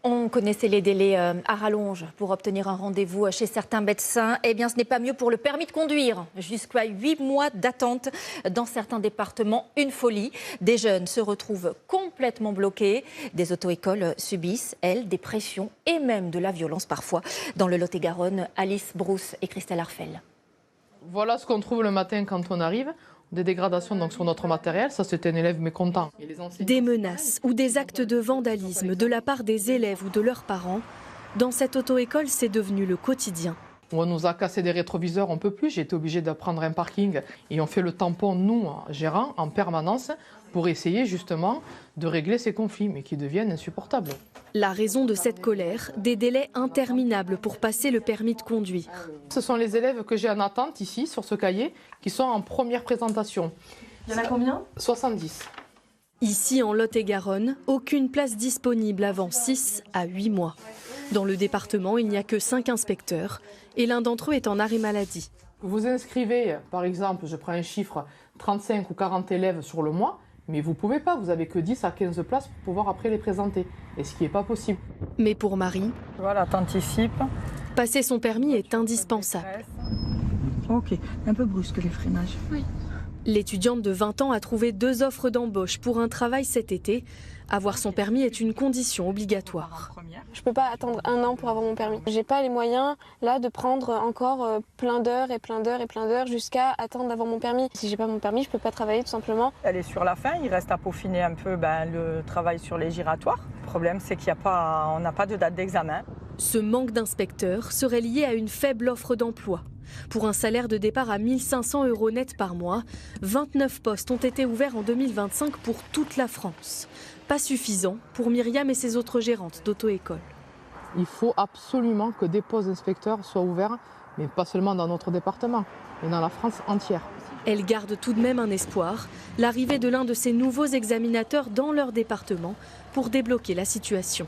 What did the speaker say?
On connaissait les délais à rallonge pour obtenir un rendez-vous chez certains médecins. Eh bien, ce n'est pas mieux pour le permis de conduire. Jusqu'à 8 mois d'attente dans certains départements, une folie. Des jeunes se retrouvent complètement bloqués. Des auto-écoles subissent, elles, des pressions et même de la violence parfois. Dans le Lot-et-Garonne, Alice Brousse et Christelle Arfel. Voilà ce qu'on trouve le matin quand on arrive. Des dégradations donc, sur notre matériel, ça c'est un élève mécontent. Des menaces ou des actes de vandalisme de la part des élèves ou de leurs parents. Dans cette auto-école, c'est devenu le quotidien. On nous a cassé des rétroviseurs, on ne peut plus. J'ai été obligée de prendre un parking et on fait le tampon, nous, gérants, en permanence, pour essayer justement de régler ces conflits, mais qui deviennent insupportables. La raison de cette colère, des délais interminables pour passer le permis de conduire. Ce sont les élèves que j'ai en attente ici, sur ce cahier, qui sont en première présentation. Il y en a combien ? 70. Ici, en Lot-et-Garonne, aucune place disponible avant 6 à 8 mois. Dans le département, il n'y a que 5 inspecteurs et l'un d'entre eux est en arrêt maladie. Vous inscrivez, par exemple, je prends un chiffre, 35 ou 40 élèves sur le mois, mais vous ne pouvez pas, vous n'avez que 10 à 15 places pour pouvoir après les présenter, et ce qui n'est pas possible. Mais pour Marie, voilà, t'anticipes. Passer son permis est indispensable. Ok, un peu brusque les freinages. Oui. L'étudiante de 20 ans a trouvé 2 offres d'embauche pour un travail cet été. Avoir son permis est une condition obligatoire. Je ne peux pas attendre 1 an pour avoir mon permis. J'ai pas les moyens là de prendre encore plein d'heures et plein d'heures et plein d'heures jusqu'à attendre d'avoir mon permis. Si j'ai pas mon permis, je peux pas travailler tout simplement. Elle est sur la fin, il reste à peaufiner un peu le travail sur les giratoires. Le problème c'est qu'on n'a pas de date d'examen. Ce manque d'inspecteurs serait lié à une faible offre d'emploi. Pour un salaire de départ à 1 500 € net par mois, 29 postes ont été ouverts en 2025 pour toute la France. Pas suffisant pour Myriam et ses autres gérantes d'auto-école. Il faut absolument que des postes d'inspecteurs soient ouverts, mais pas seulement dans notre département, mais dans la France entière. Elle garde tout de même un espoir, l'arrivée de l'un de ces nouveaux examinateurs dans leur département pour débloquer la situation.